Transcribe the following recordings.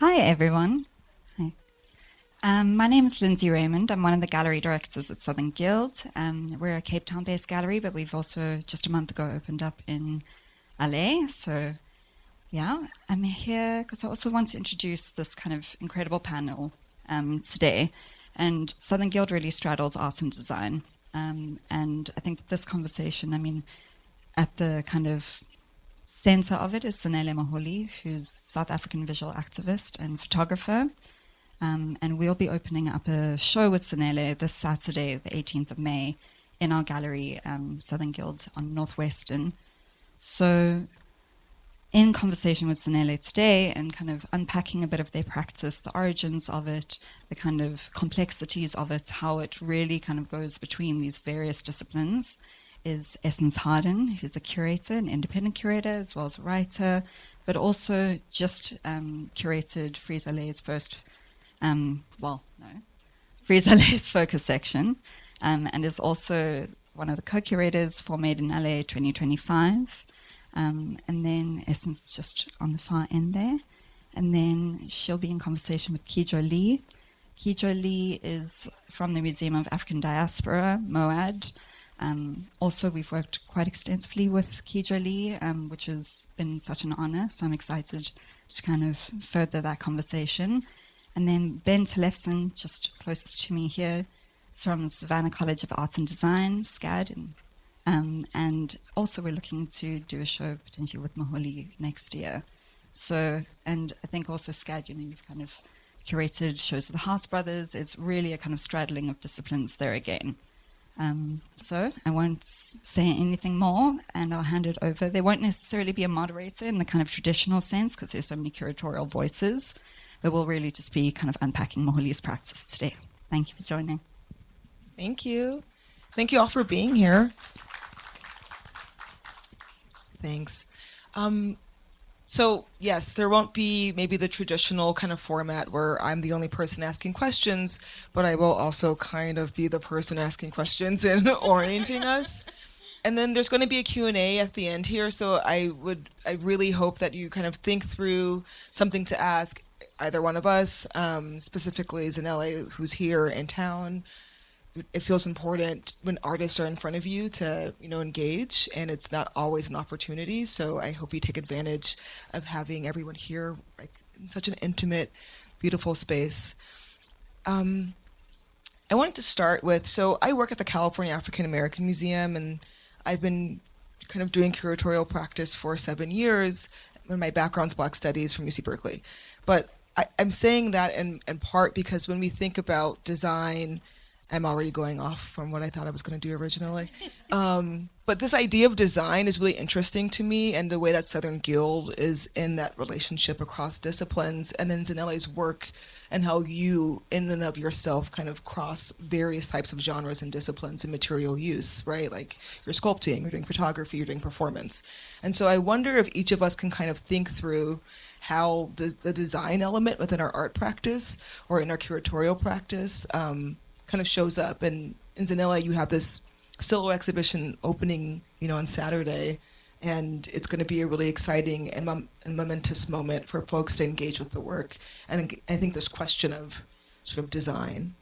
Hi, everyone. Hi. My name is Lindsay Raymond. I'm one of the gallery directors at Southern Guild. We're a Cape Town-based gallery, but we've also just a month ago opened up in LA. So, yeah, I'm here because I also want to introduce this kind of incredible panel today. And Southern Guild really straddles art and design. And I think this conversation, I mean, at the kind of center of it is Zanele Muholi, who's South African visual activist and photographer. And we'll be opening up a show with Zanele this Saturday, the 18th of May, in our gallery, Southern Guild on Northwestern. So, in conversation with Zanele today and kind of unpacking a bit of their practice, the origins of it, the kind of complexities of it, how it really kind of goes between these various disciplines, is Essence Harden, who's a curator, an independent curator, as well as a writer, but also just curated Friesale's first, Friesale's focus section, and is also one of the co-curators for Made in LA 2025. And then Essence is just on the far end there. And then she'll be in conversation with Kijo Lee. Kijo Lee is from the Museum of African Diaspora, MOAD. Also, we've worked quite extensively with Kijo Lee, which has been such an honor. So I'm excited to kind of further that conversation. And then Ben Tollefson, just closest to me here, is from Savannah College of Art and Design, SCAD. And also we're looking to do a show potentially with Muholi next year. So, and I think also SCAD, you've kind of curated shows with the House Brothers. It's really a kind of straddling of disciplines there again. So I won't say anything more, and I'll hand it over. There won't necessarily be a moderator in the kind of traditional sense because there's so many curatorial voices, but we'll really just be kind of unpacking Muholi's practice today. Thank you for joining. Thank you. Thank you all for being here. Thanks. So yes, there won't be maybe the traditional kind of format where I'm the only person asking questions, but I will also kind of be the person asking questions and orienting us. And then there's going to be a Q&A at the end here, so I really hope that you kind of think through something to ask either one of us, specifically Zanele, who's here in town. It feels important when artists are in front of you to, engage, and it's not always an opportunity. So I hope you take advantage of having everyone here, like in such an intimate, beautiful space. I wanted to start with, so I work at the California African American Museum, and I've been kind of doing curatorial practice for 7 years, and my background's Black Studies from UC Berkeley. But I'm saying that in part because when we think about design, I'm already going off from what I thought I was going to do originally. But this idea of design is really interesting to me, and the way that Southern Guild is in that relationship across disciplines, and then Zanele's work and how you, in and of yourself, kind of cross various types of genres and disciplines and material use, right? Like you're sculpting, you're doing photography, you're doing performance. And so I wonder if each of us can kind of think through how does the design element within our art practice or in our curatorial practice kind of shows up. And in Zanele, you have this solo exhibition opening, on Saturday, and it's going to be a really exciting and momentous moment for folks to engage with the work. And I think this question of sort of design.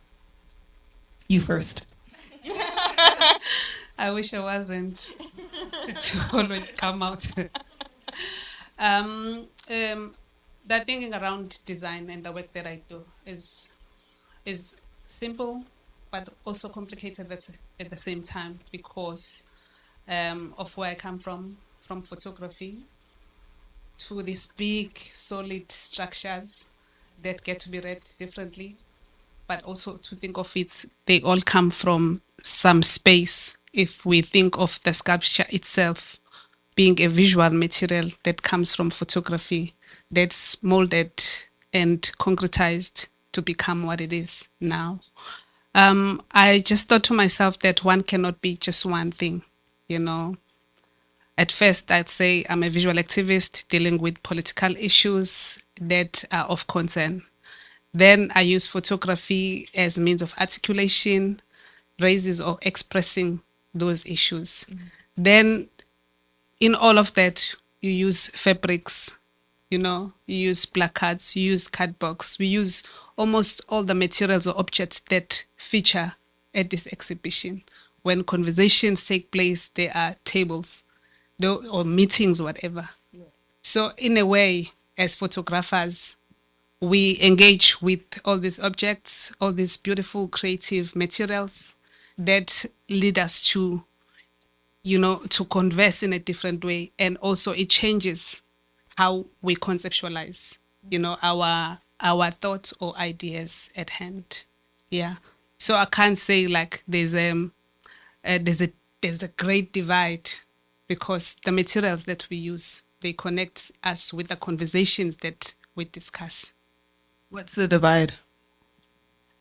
You first. I wish I wasn't to always come out. The thinking around design and the work that I do is simple, but also complicated at the same time because of where I come from photography to these big, solid structures that get to be read differently, but also to think of it, they all come from some space. If we think of the sculpture itself being a visual material that comes from photography, that's molded and concretized to become what it is now. I just thought to myself that one cannot be just one thing, At first, I'd say I'm a visual activist dealing with political issues that are of concern. Then I use photography as a means of articulation, raises or expressing those issues. Mm-hmm. Then in all of that, you use fabrics You use placards, you use cardbox, we use almost all the materials or objects that feature at this exhibition. When conversations take place, there are tables or meetings, whatever. Yeah. So in a way, as photographers, we engage with all these objects, all these beautiful creative materials that lead us to, to converse in a different way. And also it changes how we conceptualize, our thoughts or ideas at hand. Yeah. So I can't say like there's a great divide, because the materials that we use, they connect us with the conversations that we discuss. What's the divide?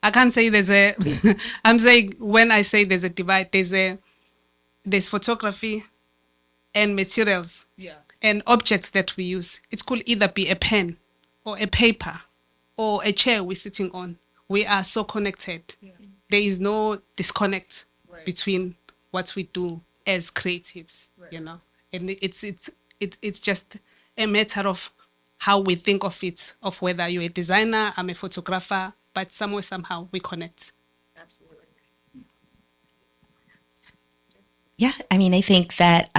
I can't say there's a I'm saying when I say there's a divide, there's photography and materials, yeah, and objects that we use. It could either be a pen or a paper or a chair we're sitting on. We are so connected. Yeah. There is no disconnect, right, between what we do as creatives, right, and it's just a matter of how we think of it, of whether you're a designer, I'm a photographer, but somewhere, somehow we connect. Absolutely. Yeah, I mean, I think that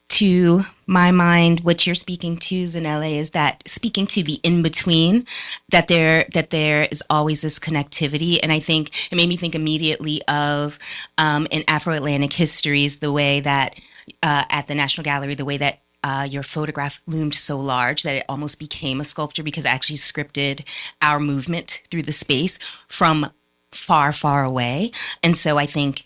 to my mind, what you're speaking to, Zanele, is that speaking to the in-between, that there is always this connectivity. And I think it made me think immediately of in Afro-Atlantic histories, the way that at the National Gallery, the way that your photograph loomed so large that it almost became a sculpture, because it actually scripted our movement through the space from far, far away. And so I think,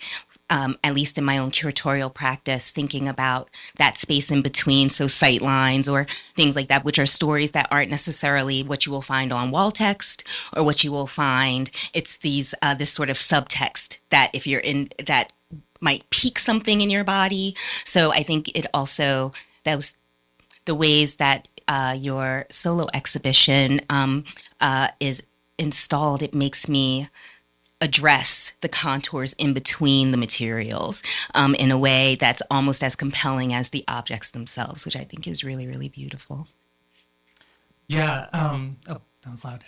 at least in my own curatorial practice, thinking about that space in between, so sight lines or things like that, which are stories that aren't necessarily what you will find on wall text or what you will find. It's these this sort of subtext that if you're in, that might pique something in your body. So I think it also, those the ways that your solo exhibition is installed, it makes me address the contours in between the materials in a way that's almost as compelling as the objects themselves, which I think is really, really beautiful. Yeah. Oh, that was loud.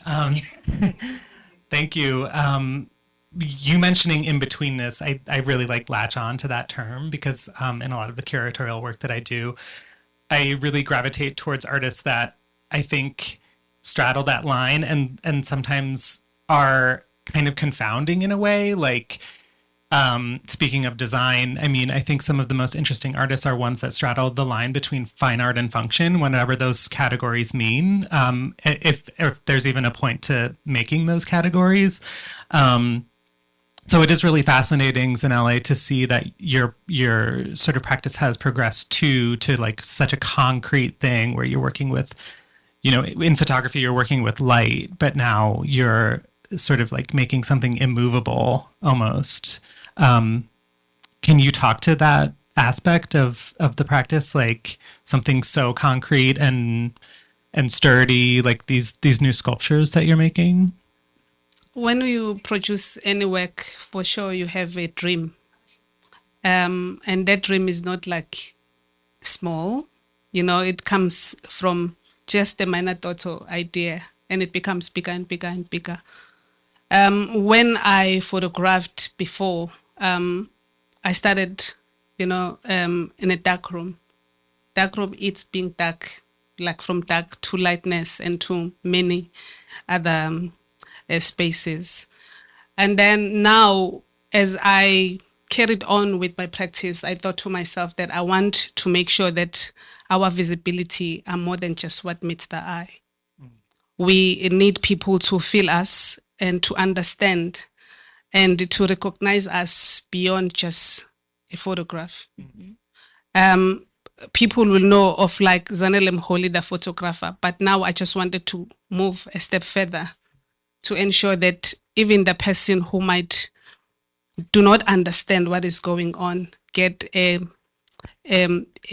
Thank you. You mentioning in-betweenness, I really latch on to that term, because in a lot of the curatorial work that I do, I really gravitate towards artists that I think straddle that line and sometimes are kind of confounding in a way. Speaking of design, I mean, I think some of the most interesting artists are ones that straddle the line between fine art and function, whatever those categories mean, if there's even a point to making those categories. So it is really fascinating, Zanele, to see that your sort of practice has progressed to such a concrete thing where you're working with, in photography, you're working with light, but now you're sort of making something immovable almost. Can you talk to that aspect of the practice, something so concrete and sturdy, like these new sculptures that you're making? When you produce any work, for sure you have a dream. And that dream is not small, it comes from just a minor thought or idea, and it becomes bigger and bigger and bigger. When I photographed before, I started, in a dark room. Dark room, it's being dark, from dark to lightness and to many other spaces. And then now, as I carried on with my practice, I thought to myself that I want to make sure that our visibility are more than just what meets the eye. Mm. We need people to feel us and to understand and to recognize us beyond just a photograph. Mm-hmm. People will know of Zanele Muholi, the photographer, but now I just wanted to move a step further to ensure that even the person who might do not understand what is going on get a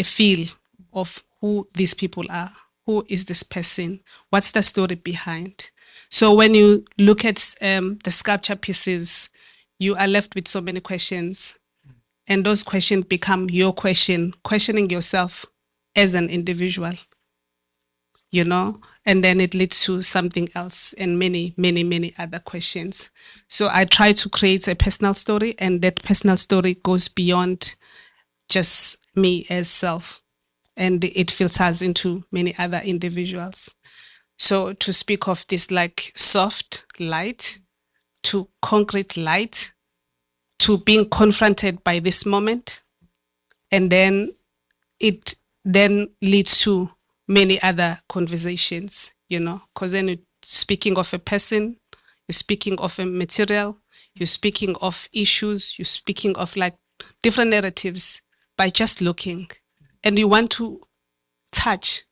feel of who these people are. Who is this person? What's the story behind? So when you look at the sculpture pieces, you are left with so many questions. And those questions become your questioning yourself as an individual. you know, and then it leads to something else and many, many, many other questions. So I try to create a personal story, and that personal story goes beyond just me as self, and it filters into many other individuals. So to speak of this like soft light to concrete light to being confronted by this moment, and then it then leads to many other conversations, you know, because then you're speaking of a person, you're speaking of a material, you're speaking of issues, you're speaking of like different narratives by just looking, and you want to touch.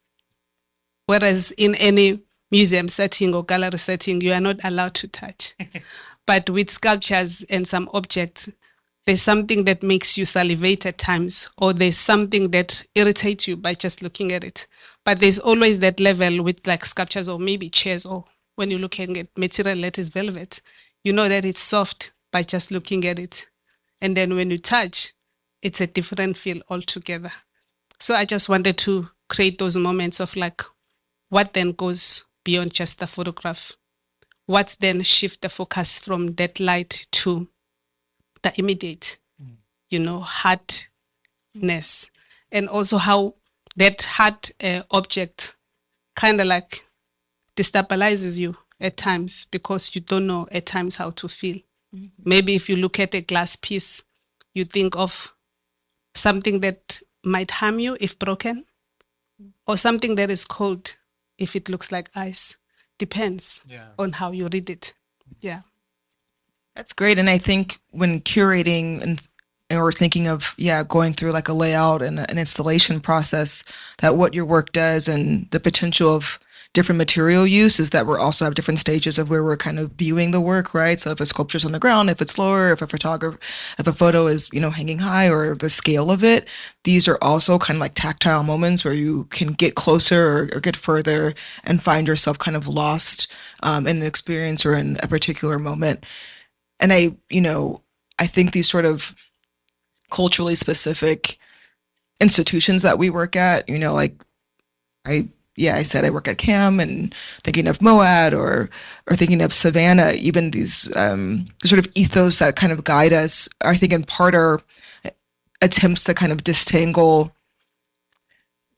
Whereas in any museum setting or gallery setting, you are not allowed to touch. But with sculptures and some objects, there's something that makes you salivate at times, or there's something that irritates you by just looking at it. But there's always that level with like sculptures or maybe chairs, or when you're looking at material that is velvet, you know that it's soft by just looking at it. And then when you touch, it's a different feel altogether. So I just wanted to create those moments of like, what then goes beyond just the photograph? What then shift the focus from that light to the immediate, you know, hardness, and also how that hard object kind of like destabilizes you at times because you don't know at times how to feel. Maybe if you look at a glass piece, you think of something that might harm you if broken, or something that is cold if it looks like ice. Depends on how you read it. Yeah. That's great. And I think when curating and or thinking of, going through like a layout and an installation process, that what your work does and the potential of different material use is that we're also have different stages of where we're kind of viewing the work, right? So if a sculpture's on the ground, if it's lower, if a photo is, hanging high, or the scale of it, these are also kind of like tactile moments where you can get closer or get further and find yourself kind of lost in an experience or in a particular moment. And I think these sort of culturally specific institutions that we work at, like I said I work at CAM, and thinking of MOAD or thinking of Savannah, even these sort of ethos that kind of guide us, I think in part are attempts to kind of disentangle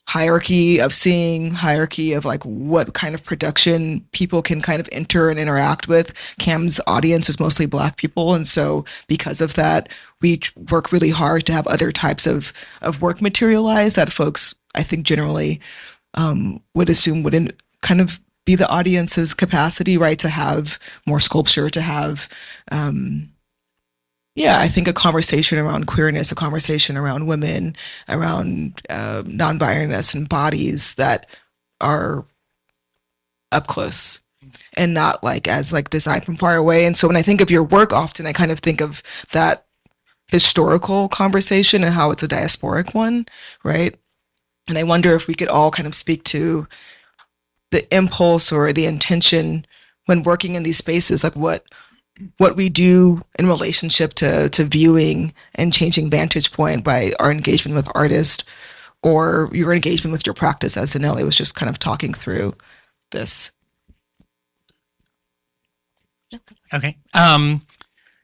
hierarchy of seeing, hierarchy of like what kind of production people can kind of enter and interact with. CAM's audience is mostly Black people, and so because of that, we work really hard to have other types of work materialize that folks, I think, generally would assume wouldn't kind of be the audience's capacity, right? To have more sculpture, to have, I think a conversation around queerness, a conversation around women, around non-binariness and bodies that are up close and not like as like designed from far away. And so when I think of your work, often I kind of think of that historical conversation and how it's a diasporic one, right? And I wonder if we could all kind of speak to the impulse or the intention when working in these spaces, like what we do in relationship to viewing and changing vantage point by our engagement with artists, or your engagement with your practice, as Zanele was just kind of talking through this. Okay.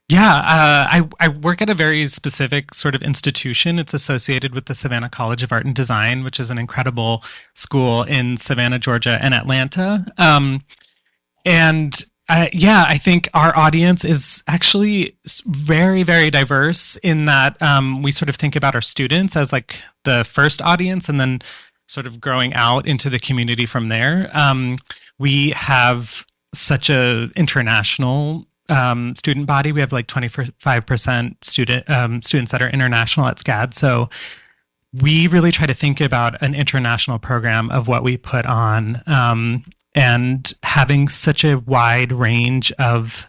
I work at a very specific sort of institution. It's associated with the Savannah College of Art and Design, which is an incredible school in Savannah, Georgia, and Atlanta. I think our audience is actually very, very diverse in that we sort of think about our students as like the first audience, and then sort of growing out into the community from there. We have such a international student body. We have like 25% students that are international at SCAD. So we really try to think about an international program of what we put on, and having such a wide range of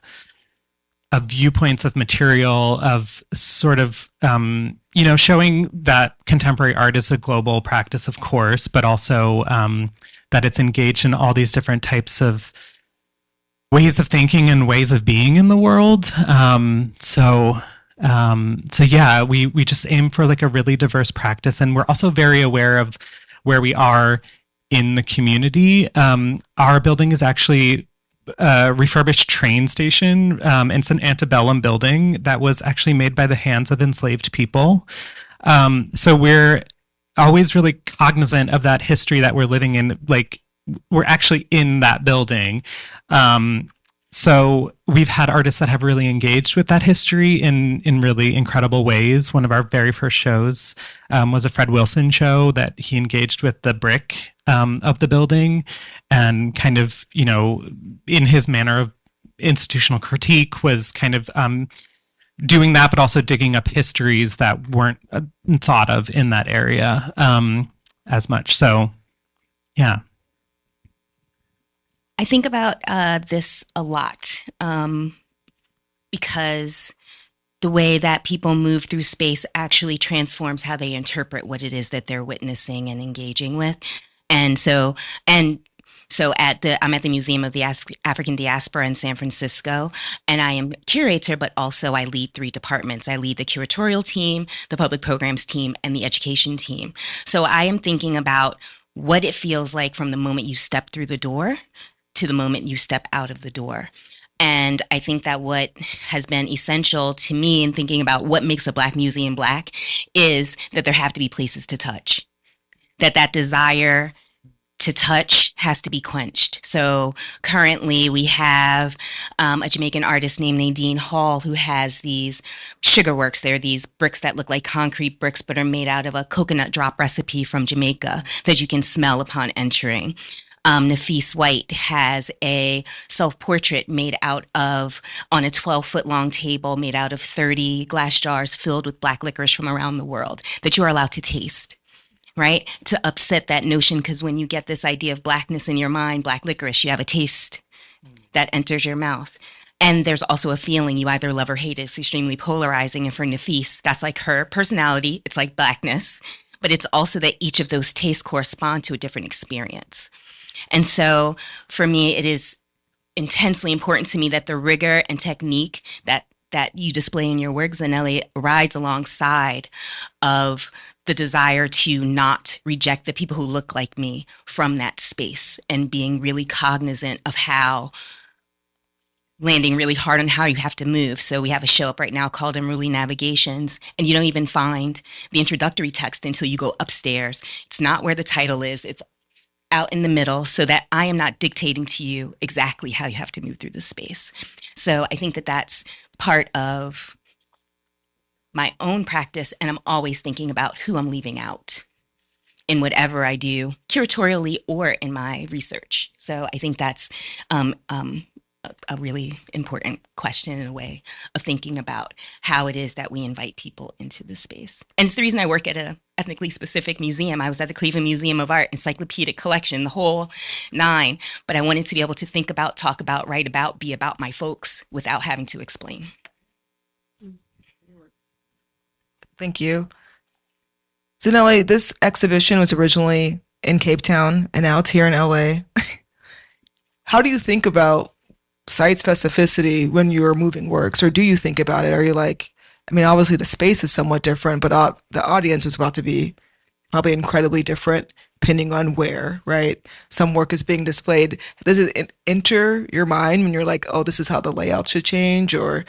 viewpoints of material, of sort of, showing that contemporary art is a global practice, of course, but also that it's engaged in all these different types of ways of thinking and ways of being in the world. We just aim for like a really diverse practice, and we're also very aware of where we are in the community. Our building is actually a refurbished train station. It's an antebellum building that was actually made by the hands of enslaved people. So we're always really cognizant of that history that we're living in. Like, we're actually in that building. So we've had artists that have really engaged with that history in really incredible ways. One of our very first shows was a Fred Wilson show that he engaged with the brick of the building, and kind of, you know, in his manner of institutional critique, was kind of doing that, but also digging up histories that weren't thought of in that area as much. So, yeah. I think about this a lot because the way that people move through space actually transforms how they interpret what it is that they're witnessing and engaging with. And so I'm at the Museum of the African Diaspora in San Francisco, and I am curator, but also I lead 3 departments. I lead the curatorial team, the public programs team, and the education team. So I am thinking about what it feels like from the moment you step through the door to the moment you step out of the door. And I think that what has been essential to me in thinking about what makes a Black museum Black is that there have to be places to touch, that desire to touch has to be quenched. So currently we have a Jamaican artist named Nadine Hall who has these sugar works. They're these bricks that look like concrete bricks but are made out of a coconut drop recipe from Jamaica that you can smell upon entering. Nafis White has a self-portrait made out of, on a 12-foot long table, made out of 30 glass jars filled with Black licorice from around the world that you are allowed to taste, right? To upset that notion, because when you get this idea of Blackness in your mind, Black licorice, you have a taste that enters your mouth. And there's also a feeling you either love or hate it. It's extremely polarizing. And for Nafis, that's like her personality. It's like Blackness. But it's also that each of those tastes correspond to a different experience. And so for me, it is intensely important to me that the rigor and technique that you display in your work, Zanele, rides alongside of the desire to not reject the people who look like me from that space, and being really cognizant of how, landing really hard on how you have to move. So we have a show up right now called Unruly Navigations, and you don't even find the introductory text until you go upstairs. It's not where the title is. It's out in the middle, so that I am not dictating to you exactly how you have to move through the space. So I think that that's part of my own practice, and I'm always thinking about who I'm leaving out in whatever I do, curatorially or in my research. So I think that's a really important question in a way of thinking about how it is that we invite people into the space. And it's the reason I work at a ethnically specific museum. I was at the Cleveland Museum of Art, encyclopedic collection, the whole 9. But I wanted to be able to think about, talk about, write about, be about my folks without having to explain. Thank you. Zanele, this exhibition was originally in Cape Town and now it's here in LA. How do you think about site specificity when you're moving works, or do you think about it? Are you like, I mean, obviously the space is somewhat different, but the audience is about to be probably incredibly different depending on where, right? Some work is being displayed. Does it enter your mind when you're like, oh, this is how the layout should change, or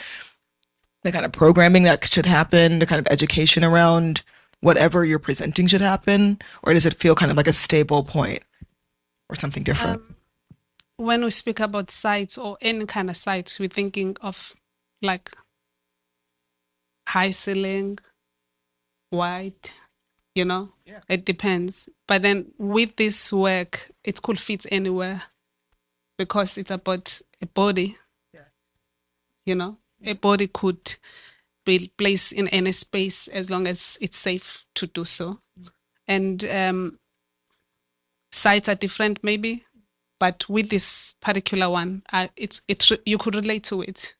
the kind of programming that should happen, the kind of education around whatever you're presenting should happen? Or does it feel kind of like a stable point or something different? When we speak about sites or any kind of sites, we're thinking of like high ceiling, wide, you know, It depends. But then with this work, it could fit anywhere because it's about a body, you know, a body could be placed in any space as long as it's safe to do so. And sites are different maybe, but with this particular one, you could relate to it,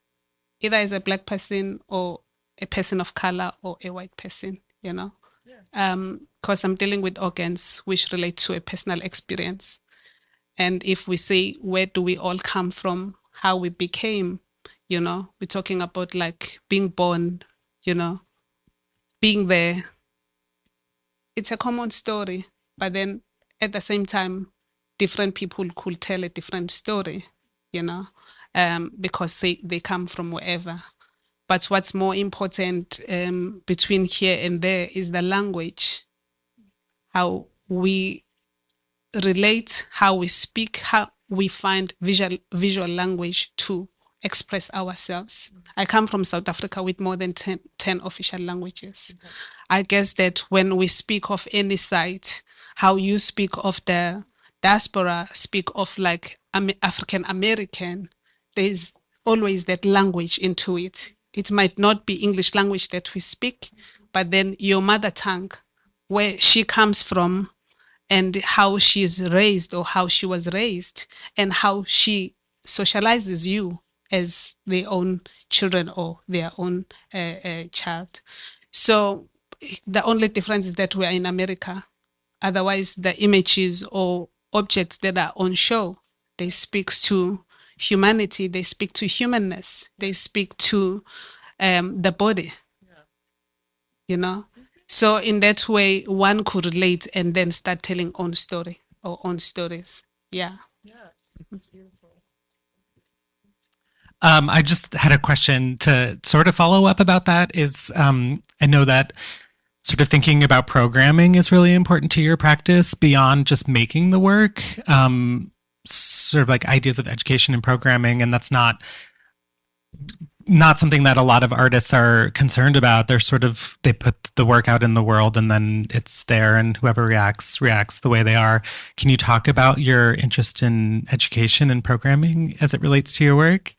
either as a Black person or a person of color or a white person, you know, because I'm dealing with organs which relate to a personal experience. And if we say, where do we all come from, how we became, you know, we're talking about like being born, you know, being there. It's a common story, but then at the same time, different people could tell a different story, because they come from wherever. But what's more important between here and there is the language, how we relate, how we speak, how we find visual language to express ourselves. I come from South Africa with more than 10 official languages. Okay. I guess that when we speak of any site, how you speak of the diaspora, speak of like African American, there's always that language into it. It might not be English language that we speak, but then your mother tongue, where she comes from, and how she's raised or how she was raised, and how she socializes you as their own children or their own child. So the only difference is that we are in America. Otherwise, the images or objects that are on show, they speak to humanity, they speak to humanness, they speak to the body, So in that way, one could relate and then start telling own story or own stories. Yeah. Yeah, that's beautiful. I just had a question to sort of follow up about that. I know that sort of thinking about programming is really important to your practice beyond just making the work, sort of like ideas of education and programming, and that's not something that a lot of artists are concerned about. They put the work out in the world and then it's there and whoever reacts the way they are. Can you talk about your interest in education and programming as it relates to your work?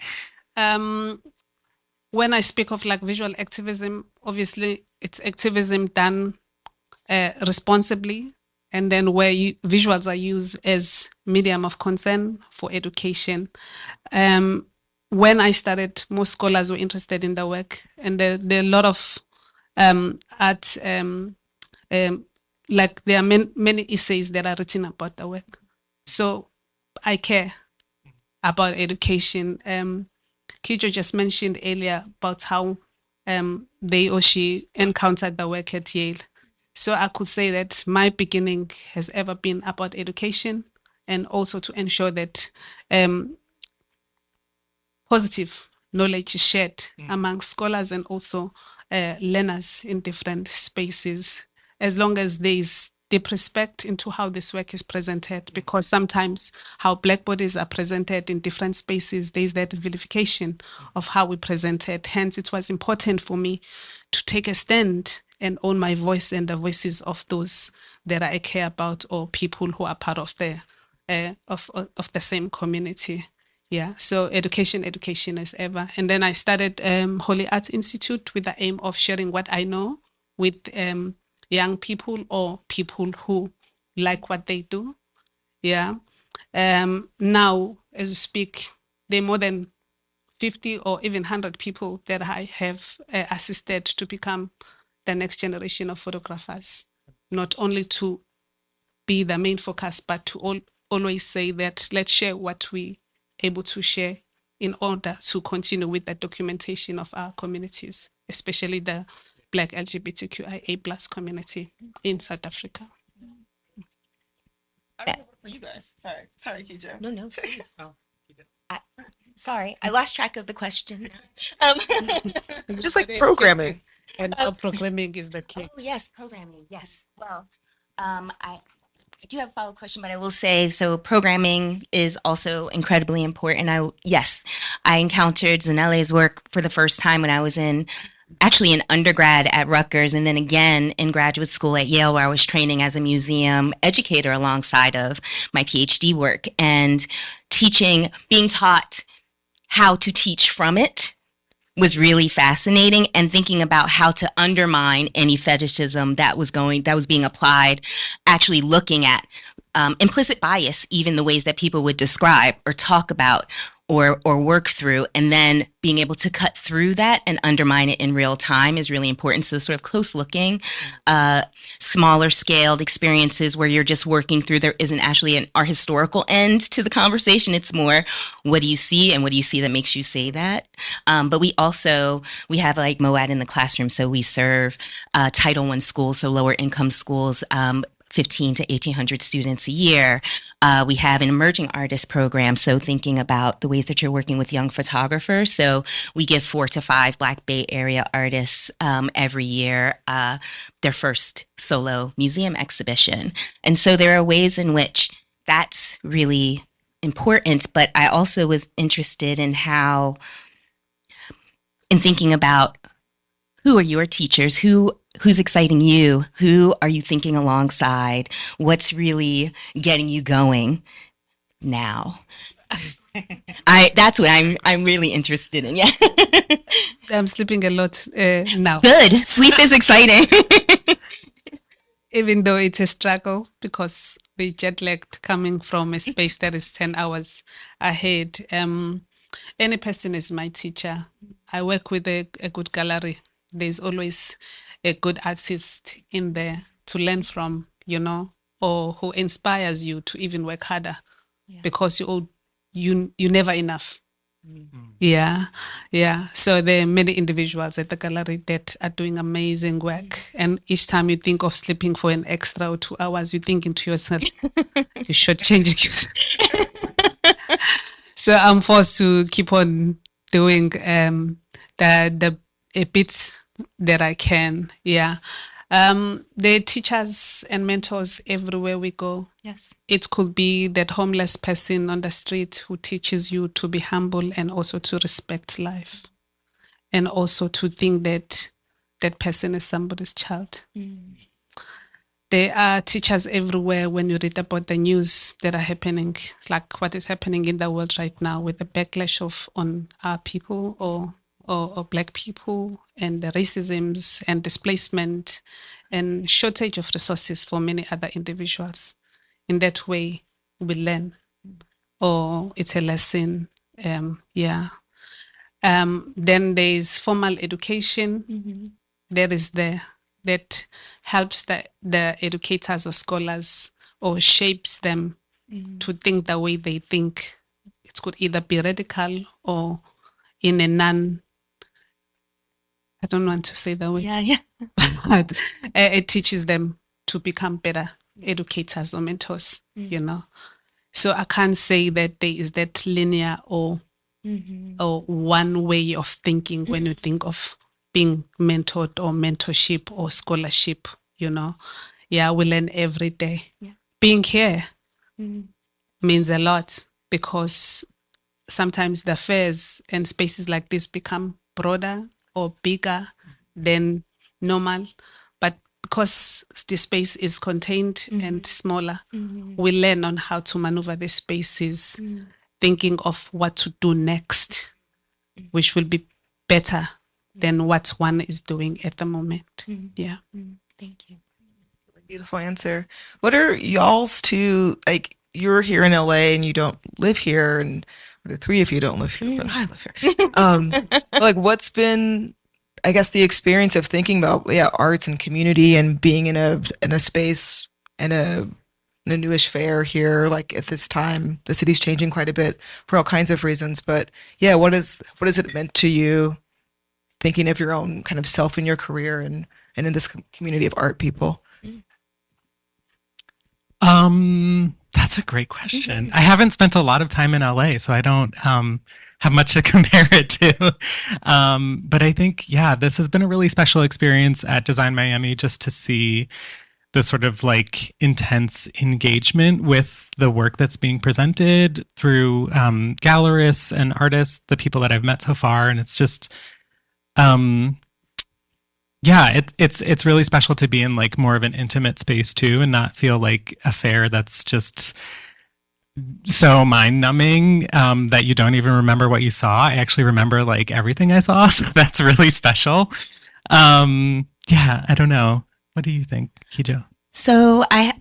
When I speak of like visual activism, obviously it's activism done responsibly, and then where visuals are used as medium of concern for education. When I started, most scholars were interested in the work, and there are a lot of art, like there are many essays that are written about the work. So I care about education. Kijo just mentioned earlier about how they or she encountered the work at Yale. So I could say that my beginning has ever been about education, and also to ensure that positive knowledge is shared among scholars and also learners in different spaces, as long as there's deep respect into how this work is presented, because sometimes how Black bodies are presented in different spaces, there's that vilification of how we present it. Hence, it was important for me to take a stand and own my voice and the voices of those that I care about, or people who are part of the same community. Yeah, so education as ever. And then I started Muholi Arts Institute with the aim of sharing what I know with young people or people who like what they do. Yeah. Now, as we speak, there are more than 50 or even 100 people that I have assisted to become the next generation of photographers, not only to be the main focus, but to always say that let's share what we able to share in order to continue with the documentation of our communities, especially the Black LGBTQIA+ community in South Africa. I don't know for you guys. Sorry, Kijo. No, please. Sorry, I lost track of the question. Just like programming. And programming is the key. Oh, yes, programming. Yes. Well, I do have a follow-up question, but I will say, so programming is also incredibly important. I encountered Zanele's work for the first time when I was actually in undergrad at Rutgers, and then again in graduate school at Yale, where I was training as a museum educator alongside of my PhD work, and being taught how to teach from it was really fascinating, and thinking about how to undermine any fetishism that was being applied, actually looking at implicit bias, even the ways that people would describe or talk about or work through, and then being able to cut through that and undermine it in real time is really important. So sort of close looking, smaller scaled experiences where you're just working through, there isn't actually our historical end to the conversation. It's more, what do you see, and what do you see that makes you say that? But we have like MOAD in the classroom. So we serve Title I schools, so lower income schools, 15 to 1,800 students a year. We have an emerging artist program, so thinking about the ways that you're working with young photographers. So we give 4 to 5 Black Bay Area artists every year their first solo museum exhibition. And so there are ways in which that's really important, but I also was interested in thinking about who are your teachers, who's exciting you, who are you thinking alongside, what's really getting you going now. That's what I'm really interested in. Yeah. I'm sleeping a lot now. Good. Sleep is exciting. Even though it's a struggle because we jet lagged coming from a space that is 10 hours ahead. Any person is my teacher. I work with a good gallery. There's always a good artist in there to learn from, or who inspires you to even work harder, because you're never enough. Yeah. So there are many individuals at the gallery that are doing amazing work. And each time you think of sleeping for an extra or 2 hours, you're thinking to yourself, you should change it. So I'm forced to keep on doing the bits that I can. Yeah. There are teachers and mentors everywhere we go. Yes. It could be that homeless person on the street who teaches you to be humble and also to respect life, and also to think that that person is somebody's child. There are teachers everywhere when you read about the news that are happening, like what is happening in the world right now with the backlash on our people or Black people, and the racisms and displacement and shortage of resources for many other individuals. In that way, we learn, or it's a lesson. Then there's formal education. That is there, that helps the educators or scholars, or shapes them to think the way they think. It could either be radical or in a I don't want to say that way. Yeah. But it teaches them to become better educators or mentors, So I can't say that there is that linear or one way of thinking when you think of being mentored or mentorship or scholarship, Yeah, we learn every day. Yeah. Being here means a lot, because sometimes the fairs and spaces like this become broader or bigger than normal. But because the space is contained and smaller, we learn on how to maneuver the spaces, thinking of what to do next, which will be better than what one is doing at the moment. Yeah. Thank you. Beautiful answer. What are y'all's two, like, you're here in LA and you don't live here, and the three of you don't live here, but I live here. Like, what's been, I guess, the experience of thinking about arts and community and being in a space and a newish fair here, like at this time? The city's changing quite a bit for all kinds of reasons, but what is it meant to you, thinking of your own kind of self in your career and in this community of art people? That's a great question. I haven't spent a lot of time in LA, so I don't have much to compare it to. But I think, this has been a really special experience at Design Miami, just to see the sort of like intense engagement with the work that's being presented through gallerists and artists, the people that I've met so far. And it's just, it's really special to be in like more of an intimate space too, and not feel like a fair that's just so mind numbing that you don't even remember what you saw. I actually remember like everything I saw, so that's really special. I don't know. What do you think, Kijo? So I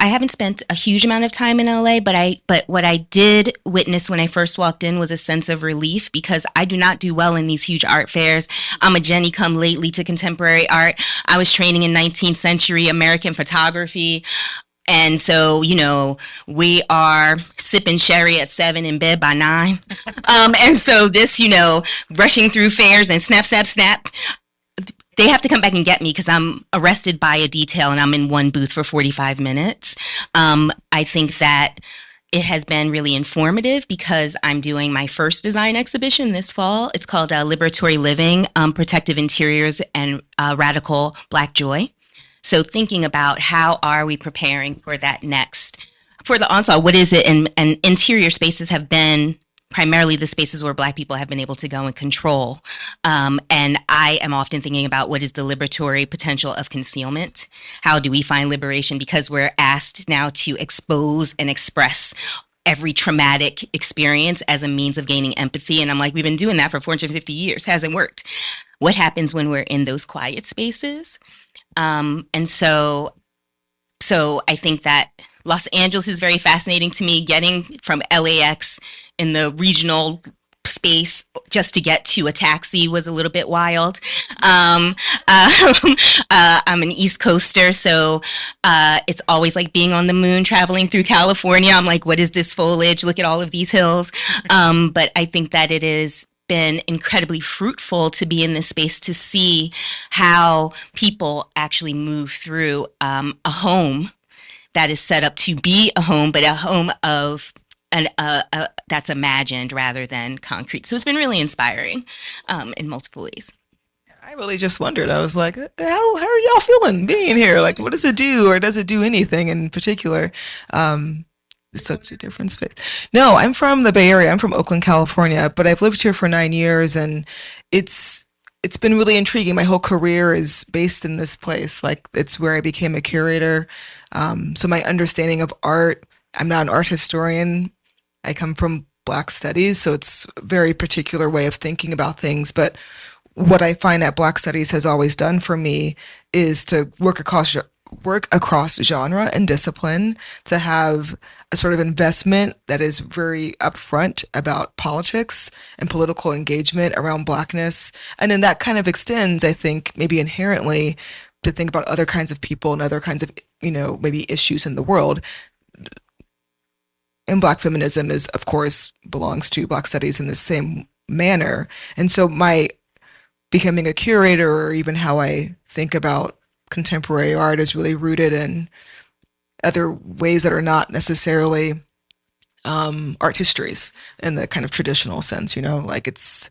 haven't spent a huge amount of time in LA, but what I did witness when I first walked in was a sense of relief, because I do not do well in these huge art fairs. I'm a Jenny come lately to contemporary art. I was training in 19th century American photography. And so, we are sipping sherry at 7, in bed by 9. And so this, rushing through fairs and snap, snap, snap. they have to come back and get me because I'm arrested by a detail and I'm in one booth for 45 minutes. I think that it has been really informative because I'm doing my first design exhibition this fall. It's called Liberatory Living, Protective Interiors and Radical Black Joy. So thinking about how are we preparing for that next, for the onslaught, what is it? And interior spaces have been primarily the spaces where Black people have been able to go and control. And I am often thinking about what is the liberatory potential of concealment? How do we find liberation? Because we're asked now to expose and express every traumatic experience as a means of gaining empathy. And I'm like, we've been doing that for 450 years, hasn't worked. What happens when we're in those quiet spaces? And so I think that Los Angeles is very fascinating to me. Getting from LAX in the regional space just to get to a taxi was a little bit wild. I'm an East Coaster, so it's always like being on the moon, traveling through California. I'm like, what is this foliage? Look at all of these hills. But I think that it is been incredibly fruitful to be in this space to see how people actually move through a home that is set up to be a home, but a home of that's imagined rather than concrete. So it's been really inspiring in multiple ways. I really just wondered. I was like, how are y'all feeling being here? Like, what does it do, or does it do anything in particular? It's such a different space. No, I'm from the Bay Area. I'm from Oakland, California, but I've lived here for 9 years, and it's been really intriguing. My whole career is based in this place. Like, it's where I became a curator. So my understanding of art, I'm not an art historian. I come from Black studies, so it's a very particular way of thinking about things. But what I find that Black studies has always done for me is to work across genre and discipline, to have a sort of investment that is very upfront about politics and political engagement around Blackness. And then that kind of extends, I think, maybe inherently to think about other kinds of people and other kinds of, maybe issues in the world. And Black feminism is, of course, belongs to Black studies in the same manner. And so my becoming a curator, or even how I think about contemporary art, is really rooted in other ways that are not necessarily art histories in the kind of traditional sense, like it's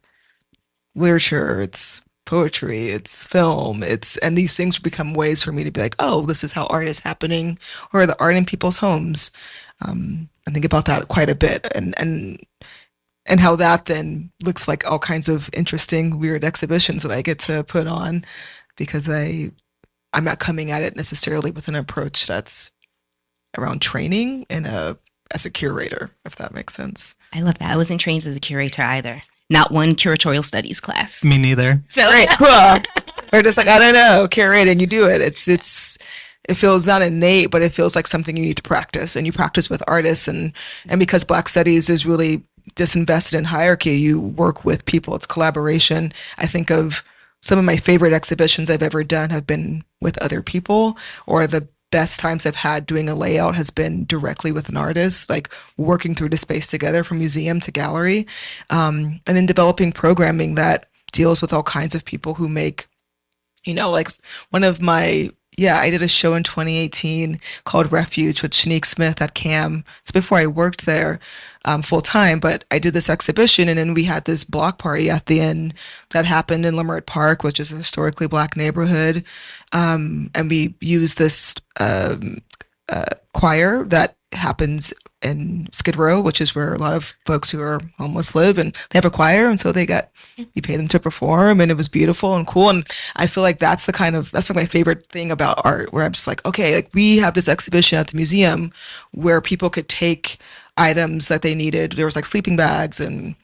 literature, it's poetry, it's film, and these things become ways for me to be like, oh, this is how art is happening, or the art in people's homes. I think about that quite a bit, and how that then looks like all kinds of interesting, weird exhibitions that I get to put on, because I'm not coming at it necessarily with an approach that's around training as a curator, if that makes sense. I love that. I wasn't trained as a curator either. Not one curatorial studies class. Me neither. So right, cool. Or just like, I don't know, curating, you do it. It feels not innate, but it feels like something you need to practice, and you practice with artists, and because Black studies is really disinvested in hierarchy, you work with people. It's collaboration. I think of some of my favorite exhibitions I've ever done have been with other people, or the best times I've had doing a layout has been directly with an artist, like working through the space together from museum to gallery, and then developing programming that deals with all kinds of people who make, like one of my, I did a show in 2018 called Refuge with Shanique Smith at CAM. It's before I worked there full time, but I did this exhibition, and then we had this block party at the end that happened in Leimert Park, which is a historically Black neighborhood. And we used this choir that happens in Skid Row, which is where a lot of folks who are homeless live, and they have a choir, and so we pay them to perform, and it was beautiful and cool. And I feel like that's like my favorite thing about art, where I'm just like, okay, like we have this exhibition at the museum where people could take items that they needed. There was like sleeping bags and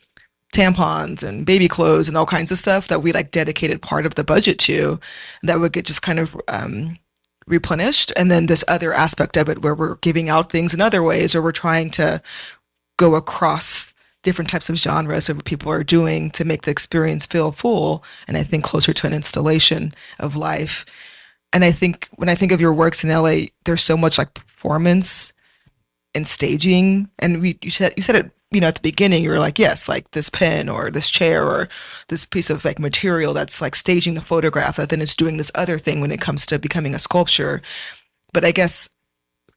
tampons and baby clothes and all kinds of stuff that we like dedicated part of the budget to, that would get just kind of replenished. And then this other aspect of it where we're giving out things in other ways, or we're trying to go across different types of genres of what people are doing to make the experience feel full, and I think closer to an installation of life. And I think when I think of your works in LA, there's so much like performance and staging, and you said it at the beginning, you're like, yes, like this pen or this chair or this piece of like material that's like staging the photograph that then is doing this other thing when it comes to becoming a sculpture. But I guess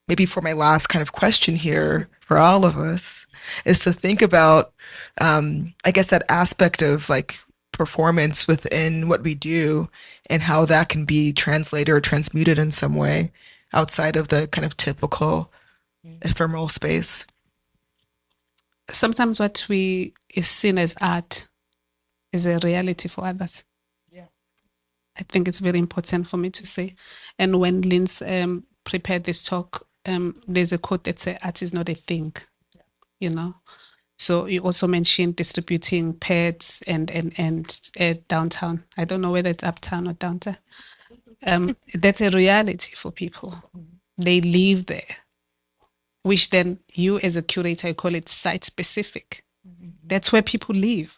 maybe for my last kind of question here for all of us is to think about, I guess, that aspect of like performance within what we do and how that can be translated or transmuted in some way outside of the kind of typical ephemeral space. Sometimes what is seen as art is a reality for others. Yeah. I think it's very important for me to say. And when Lynn's prepared this talk, there's a quote that says, art is not a thing, So you also mentioned distributing pads and downtown. I don't know whether it's uptown or downtown. That's a reality for people. They live there, which then you as a curator, you call it site-specific. That's where people live.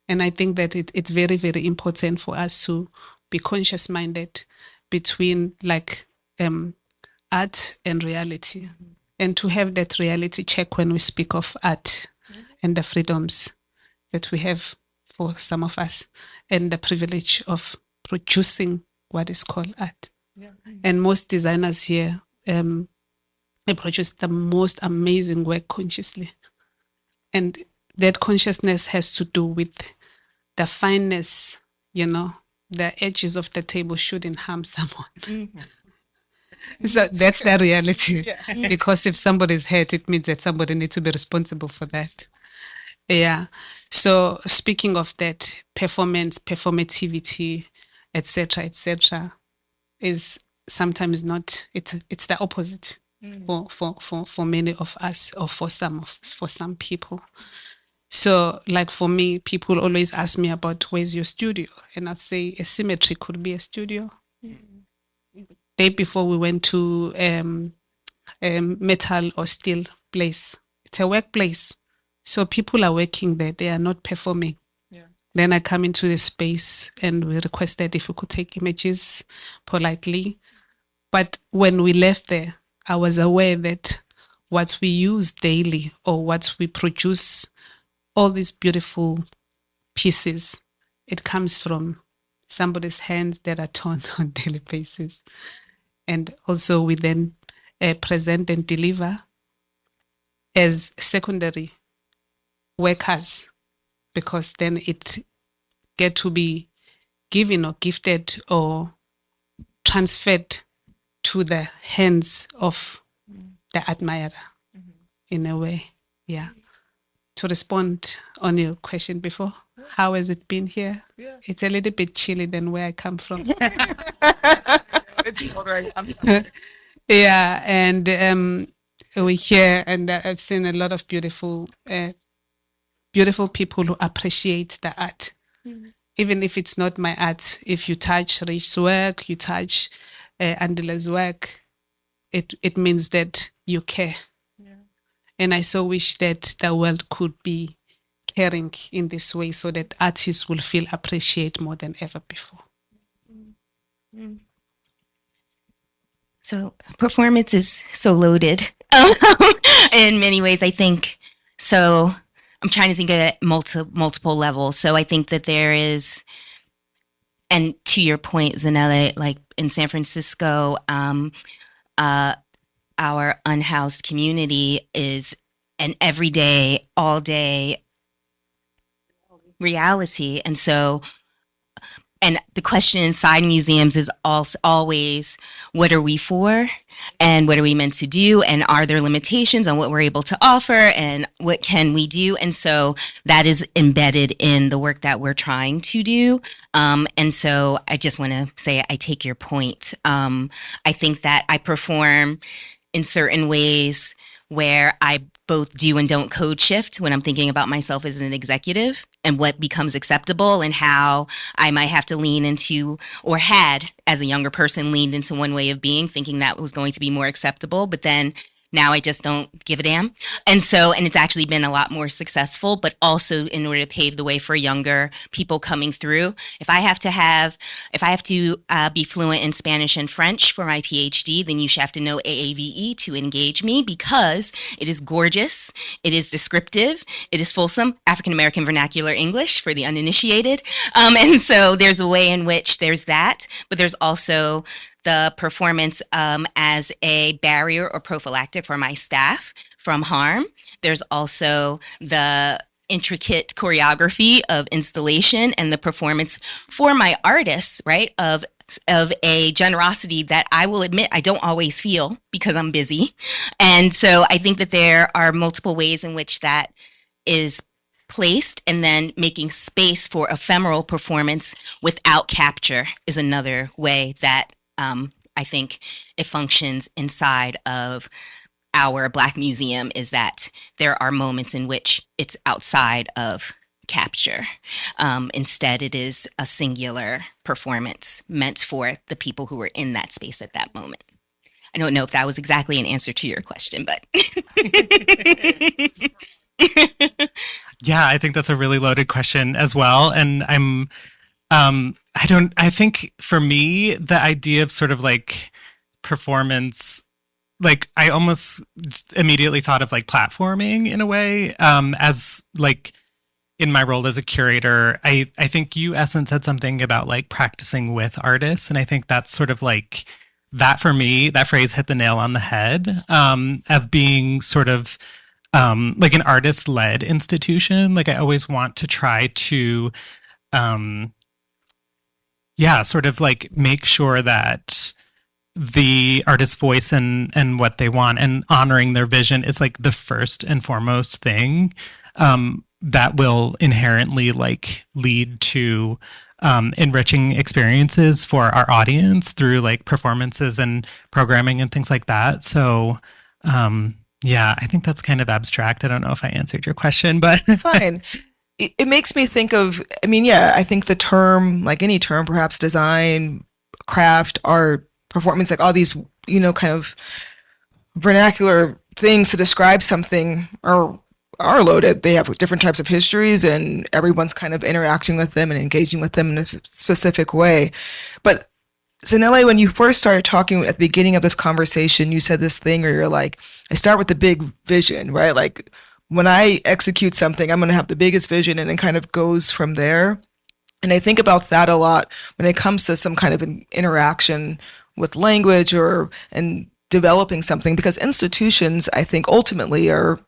And I think that it's very, very important for us to be conscious-minded between like art and reality, and to have that reality check when we speak of art and the freedoms that we have for some of us and the privilege of producing what is called art. And most designers here, they produce the most amazing work consciously. And that consciousness has to do with the fineness, the edges of the table shouldn't harm someone. So that's the reality. Because if somebody's hurt, it means that somebody needs to be responsible for that. Yeah. So speaking of that, performance, performativity, etc., is sometimes not. It's the opposite for many of us, or for some people. So, like for me, people always ask me about where's your studio, and I say a symmetry could be a studio. Day before we went to metal or steel place, it's a workplace. So people are working there; they are not performing. Then I come into the space and we requested if we could take images politely. But when we left there, I was aware that what we use daily or what we produce, all these beautiful pieces, it comes from somebody's hands that are torn on a daily basis. And also we then present and deliver as secondary workers, because then it get to be given or gifted or transferred to the hands of the admirer in a way. Yeah. To respond on your question before, how has it been here? It's a little bit chilly than where I come from. It's cold right Yeah, and we're here, and I've seen a lot of beautiful people who appreciate the art. Even if it's not my art, if you touch Rich's work, you touch Andela's work, it means that you care. And I so wish that the world could be caring in this way, so that artists will feel appreciated more than ever before. So performance is so loaded in many ways, I think. So I'm trying to think at multiple levels. So I think that there is, and to your point, Zanele, like in San Francisco, our unhoused community is an everyday, all day reality. And so, and the question inside museums is also always, what are we for? And what are we meant to do? And are there limitations on what we're able to offer? And what can we do? And so that is embedded in the work that we're trying to do. And so I just want to say, I take your point. I think that I perform in certain ways where I both do and don't code shift when I'm thinking about myself as an executive and what becomes acceptable and how I might have to lean into, or had as a younger person leaned into one way of being, thinking that was going to be more acceptable. But then Now I just don't give a damn. And it's actually been a lot more successful, but also in order to pave the way for younger people coming through. If I have to be fluent in Spanish and French for my PhD, then you should have to know AAVE to engage me, because it is gorgeous, it is descriptive, it is fulsome, African American vernacular English for the uninitiated. And so there's a way in which there's that, but there's also the performance as a barrier or prophylactic for my staff from harm. There's also the intricate choreography of installation and the performance for my artists, right, of a generosity that I will admit I don't always feel because I'm busy. And so I think that there are multiple ways in which that is placed, and then making space for ephemeral performance without capture is another way that I think it functions inside of our Black Museum, is that there are moments in which it's outside of capture. Instead, it is a singular performance meant for the people who were in that space at that moment. I don't know if that was exactly an answer to your question, but. Yeah, I think that's a really loaded question as well. And I think for me, the idea of sort of like performance, like I almost immediately thought of like platforming in a way, as like in my role as a curator. I think you, Essence, said something about like practicing with artists. And I think that's sort of like that for me, that phrase hit the nail on the head, of being sort of like an artist-led institution. Like I always want to try to sort of like make sure that the artist's voice and what they want and honoring their vision is like the first and foremost thing that will inherently like lead to enriching experiences for our audience through like performances and programming and things like that. So yeah, I think that's kind of abstract. I don't know if I answered your question, but fine. It makes me think of, I mean, yeah, I think the term, like any term, perhaps design, craft, art, performance, like all these, kind of vernacular things to describe something are loaded. They have different types of histories, and everyone's kind of interacting with them and engaging with them in a specific way. But Zanele, when you first started talking at the beginning of this conversation, you said this thing where you're like, I start with the big vision, right? Like when I execute something, I'm going to have the biggest vision, and it kind of goes from there. And I think about that a lot when it comes to some kind of an interaction with language and developing something, because institutions, I think, ultimately are,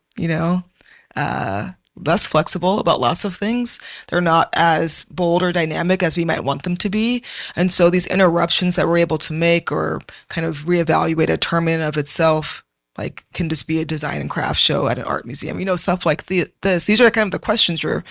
less flexible about lots of things. They're not as bold or dynamic as we might want them to be. And so these interruptions that we're able to make or kind of reevaluate a term in and of itself, like, can just be a design and craft show at an art museum, stuff like this. These are kind of the questions you're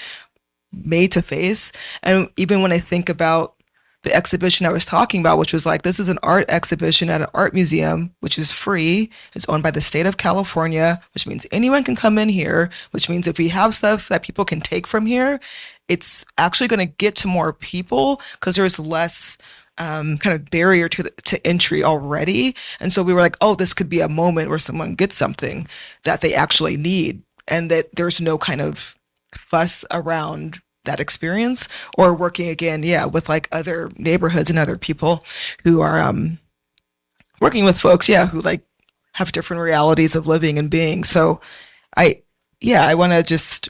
made to face. And even when I think about the exhibition I was talking about, which was like, this is an art exhibition at an art museum, which is free. It's owned by the state of California, which means anyone can come in here, which means if we have stuff that people can take from here, it's actually going to get to more people because there's less kind of barrier to entry already. And so we were like, oh, this could be a moment where someone gets something that they actually need, and that there's no kind of fuss around that experience, or working again, with like other neighborhoods and other people who are working with folks, who like have different realities of living and being. So I want to just,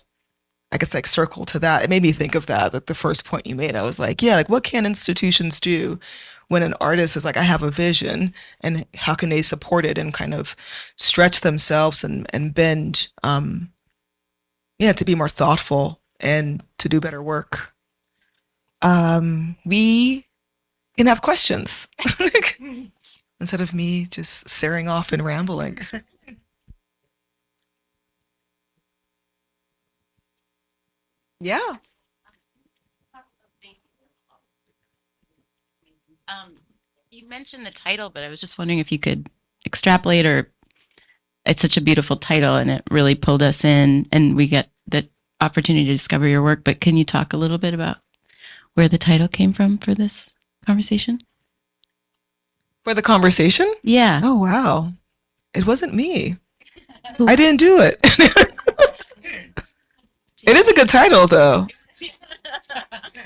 I guess, like circle to that. It made me think of that, like the first point you made. I was like, like what can institutions do when an artist is like, I have a vision, and how can they support it and kind of stretch themselves and bend, to be more thoughtful and to do better work. We can have questions instead of me just staring off and rambling. Yeah. You mentioned the title, but I was just wondering if you could extrapolate, or it's such a beautiful title and it really pulled us in, and we get the opportunity to discover your work. But can you talk a little bit about where the title came from for this conversation? For the conversation? Yeah. Oh, wow. It wasn't me. I didn't do it. It is a good title, though.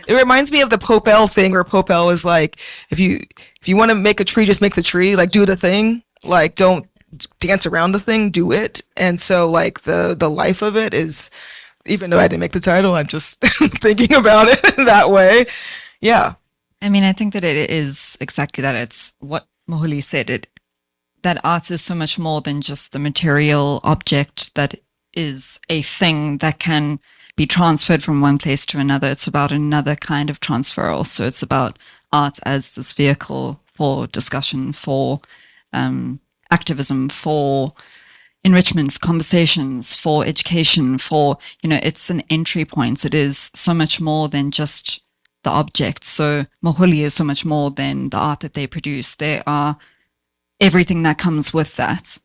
It reminds me of the Popel thing, where Popel is like, if you want to make a tree, just make the tree. Like, do the thing. Like, don't dance around the thing. Do it. And so, like, the life of it is, even though I didn't make the title, I'm just thinking about it that way. Yeah. I mean, I think that it is exactly that. It's what Muholi said. That art is so much more than just the material object that is a thing that can be transferred from one place to another. It's about another kind of transfer also. It's about art as this vehicle for discussion, for activism, for enrichment, for conversations, for education, for, it's an entry point. It is so much more than just the object. So Muholi is so much more than the art that they produce. They are everything that comes with that,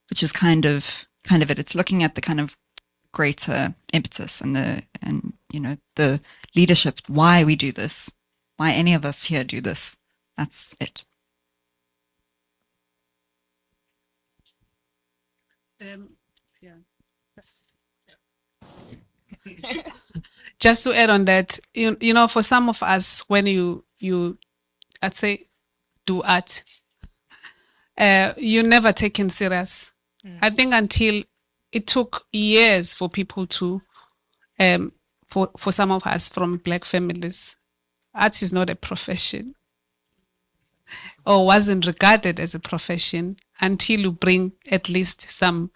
which is kind of it. It's looking at the kind of greater impetus and the leadership, why we do this, why any of us here do this. That's it. Yeah. Just to add on that, for some of us, when you I'd say do art, you're never taken serious. I think until it took years for people to, for some of us from Black families, art is not a profession, or wasn't regarded as a profession until you bring at least some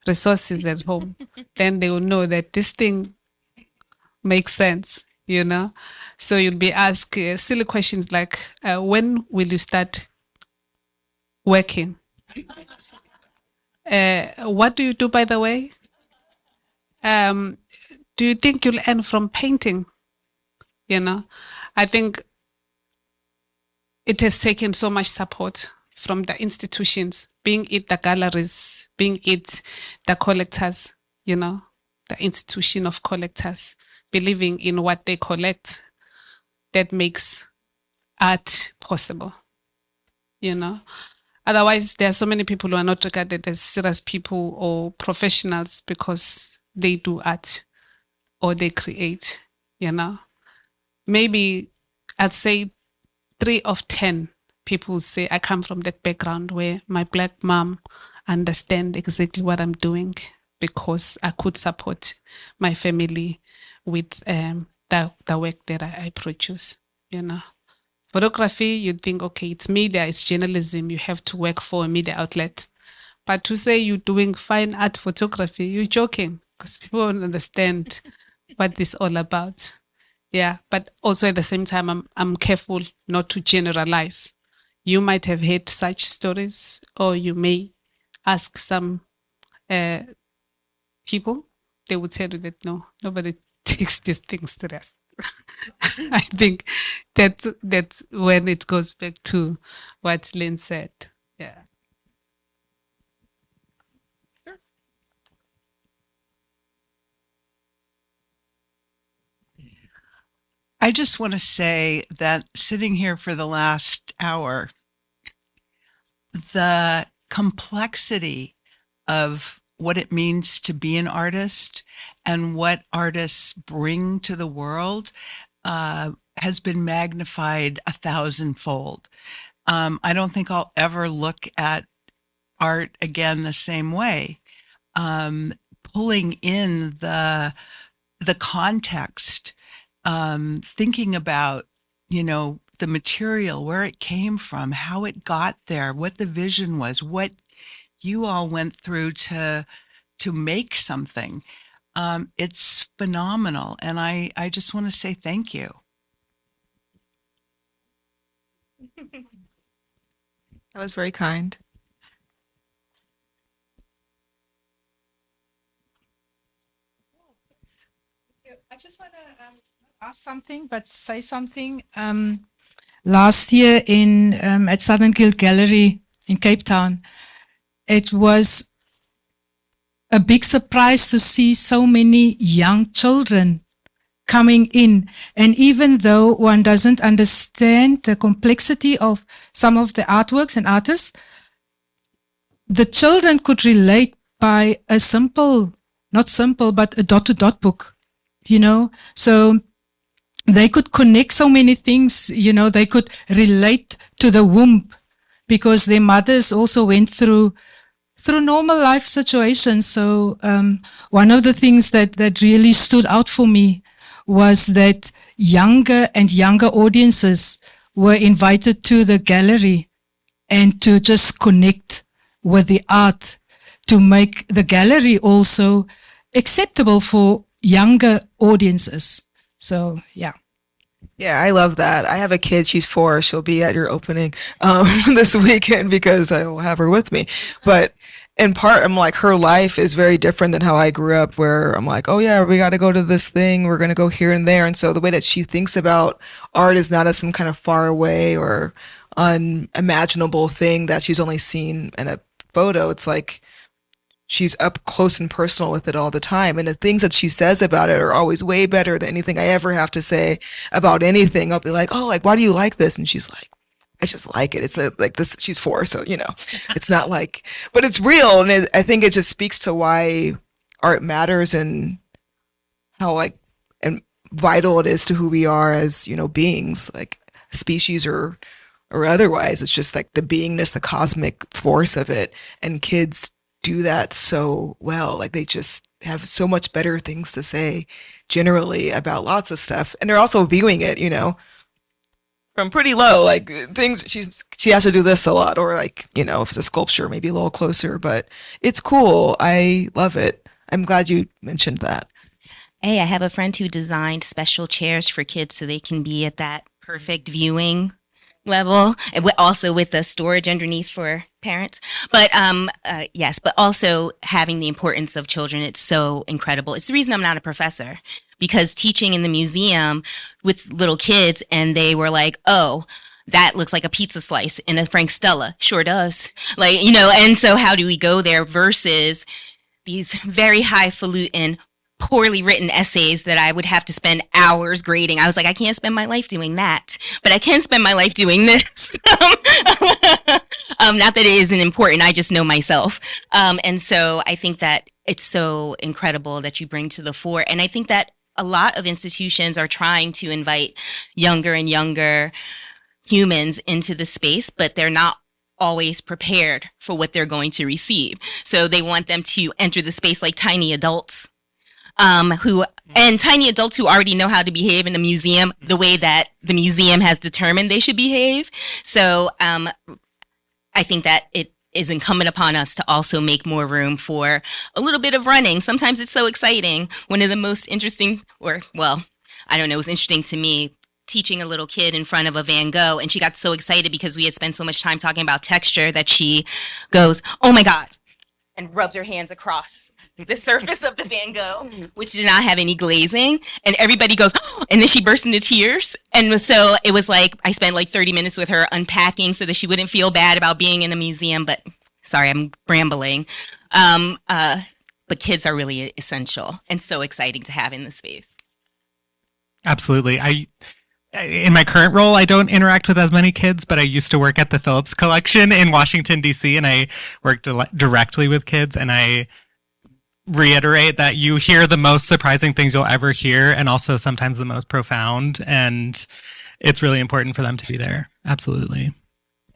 resources at home. Then they will know that this thing makes sense, So you'll be asked silly questions like, when will you start working? What do you do, by the way? Do you think you'll earn from painting? I think it has taken so much support from the institutions, being it the galleries, being it the collectors, the institution of collectors, believing in what they collect, that makes art possible, Otherwise, there are so many people who are not regarded as serious people or professionals because they do art or they create, Maybe I'd say 3 of 10 people say, I come from that background where my Black mom understands exactly what I'm doing because I could support my family with the work that I produce, Photography, you'd think, okay, it's media, it's journalism, you have to work for a media outlet. But to say you're doing fine art photography, you're joking because people don't understand what this is all about. Yeah, but also at the same time, I'm careful not to generalize. You might have heard such stories, or you may ask some people, they would tell you that no, nobody takes these things serious. I think that's when it goes back to what Lynn said. Yeah. I just want to say that sitting here for the last hour, the complexity of what it means to be an artist and what artists bring to the world has been magnified 1,000-fold. I don't think I'll ever look at art again the same way. Pulling in the context, thinking about, the material, where it came from, how it got there, what the vision was, what you all went through to make something. It's phenomenal. And I just want to say thank you. That was very kind. I just want to ask something, but say something. Last year at Southern Guild Gallery in Cape Town, it was a big surprise to see so many young children coming in. And even though one doesn't understand the complexity of some of the artworks and artists, the children could relate by a simple, not simple, but a dot-to-dot book, you know? So they could connect so many things, you know, they could relate to the womb because their mothers also went through normal life situations. So one of the things that really stood out for me was that younger and younger audiences were invited to the gallery and to just connect with the art to make the gallery also acceptable for younger audiences. So, yeah. Yeah, I love that. I have a kid, she's 4. She'll be at your opening this weekend because I will have her with me. But in part, I'm like, her life is very different than how I grew up, where I'm like, oh yeah, we got to go to this thing. We're going to go here and there. And so the way that she thinks about art is not as some kind of far away or unimaginable thing that she's only seen in a photo. It's like she's up close and personal with it all the time. And the things that she says about it are always way better than anything I ever have to say about anything. I'll be like, oh, like, why do you like this? And she's like, I just like it. It's like this, she's 4. So, you know, it's not like, but it's real. And I think it just speaks to why art matters and how like, and vital it is to who we are as, you know, beings, like species or otherwise. It's just like the beingness, the cosmic force of it. And kids do that so well. Like they just have so much better things to say generally about lots of stuff. And they're also viewing it, you know, from pretty low, like things she has to do this a lot, or like, you know, if it's a sculpture, maybe a little closer, but it's cool. I love it. I'm glad you mentioned that. Hey, I have a friend who designed special chairs for kids so they can be at that perfect viewing level, and also with the storage underneath for parents. But yes, but also having the importance of children. It's so incredible. It's the reason I'm not a professor, because teaching in the museum with little kids, and they were like, oh, that looks like a pizza slice in a Frank Stella. Sure does. Like, you know, and so how do we go there versus these very highfalutin, poorly written essays that I would have to spend hours grading. I was like, I can't spend my life doing that, but I can spend my life doing this. Not that it isn't important. I just know myself. And so I think that it's so incredible that you bring to the fore. And I think that a lot of institutions are trying to invite younger and younger humans into the space, but they're not always prepared for what they're going to receive. So they want them to enter the space like tiny adults. Tiny adults who already know how to behave in the museum the way that the museum has determined they should behave. So I think that it is incumbent upon us to also make more room for a little bit of running. Sometimes it's so exciting. One of the most interesting, or well, I don't know, it was interesting to me teaching a little kid in front of a Van Gogh, and she got so excited because we had spent so much time talking about texture that she goes, oh my God, and rubbed her hands across the surface of the Van Gogh, which did not have any glazing, and everybody goes, oh, and then she burst into tears. And so it was like, I spent like 30 minutes with her unpacking so that she wouldn't feel bad about being in a museum, but sorry, I'm rambling. But kids are really essential and so exciting to have in the space. Absolutely. In my current role, I don't interact with as many kids, but I used to work at the Phillips Collection in Washington, D.C., and I worked directly with kids, and I reiterate that you hear the most surprising things you'll ever hear, and also sometimes the most profound, and it's really important for them to be there. Absolutely.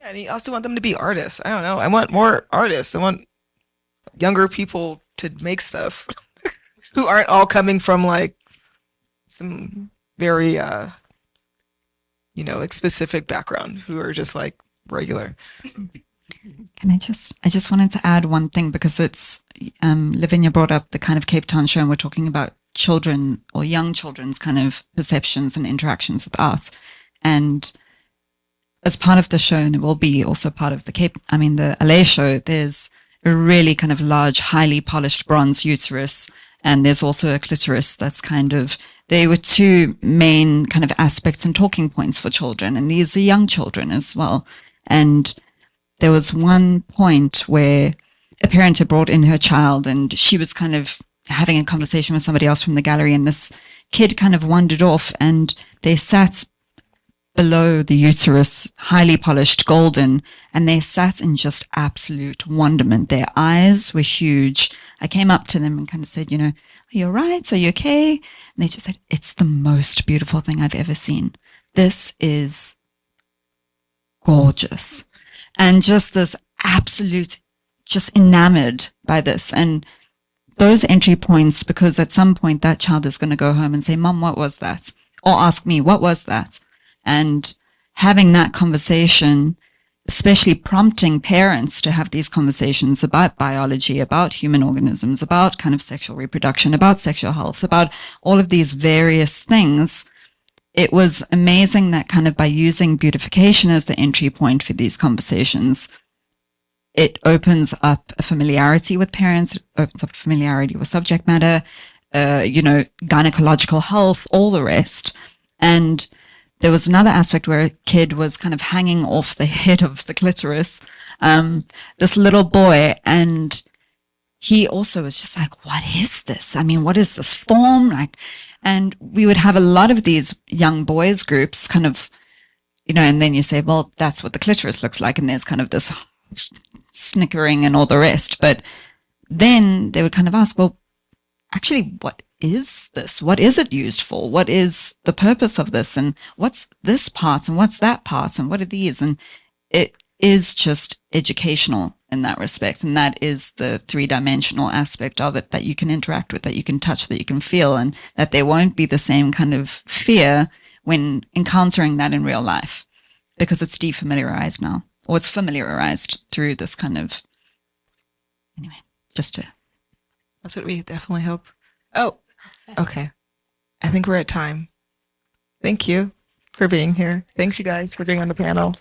Yeah, and you also want them to be artists. I don't know. I want more artists. I want younger people to make stuff who aren't all coming from like some very like specific background, who are just like regular. I just wanted to add one thing, because it's Lavinia brought up the kind of Cape Town show, and we're talking about children or young children's kind of perceptions and interactions with art. And as part of the show, and it will be also part of the LA show, there's a really kind of large, highly polished bronze uterus, and there's also a clitoris that's they were two main kind of aspects and talking points for children, and these are young children as well. And there was one point where a parent had brought in her child, and she was kind of having a conversation with somebody else from the gallery, and this kid kind of wandered off, and they sat below the uterus, highly polished golden, and they sat in just absolute wonderment. Their eyes were huge. I came up to them and kind of said, are you all right? Are you okay? And they just said, it's the most beautiful thing I've ever seen. This is gorgeous. And just this absolute, just enamored by this. And those entry points, because at some point that child is going to go home and say, Mom, what was that? Or ask me, what was that? And having that conversation, especially prompting parents to have these conversations about biology, about human organisms, about kind of sexual reproduction, about sexual health, about all of these various things. It was amazing that kind of by using beautification as the entry point for these conversations, it opens up a familiarity with parents, it opens up familiarity with subject matter, gynecological health, all the rest. And there was another aspect where a kid was kind of hanging off the head of the clitoris, this little boy, and he also was just like, what is this? I mean, what is this form? And we would have a lot of these young boys groups kind of, and then you say, well, that's what the clitoris looks like. And there's kind of this snickering and all the rest. But then they would kind of ask, well, actually, what is this? What is it used for? What is the purpose of this? And what's this part? And what's that part? And what are these? And it is just educational in that respect. And that is the three-dimensional aspect of it that you can interact with, that you can touch, that you can feel, and that there won't be the same kind of fear when encountering that in real life, because it's defamiliarized now, or it's familiarized through this kind of, anyway, just to. That's what we definitely hope. Oh, okay. I think we're at time. Thank you for being here. Thanks, you guys, for being on the panel.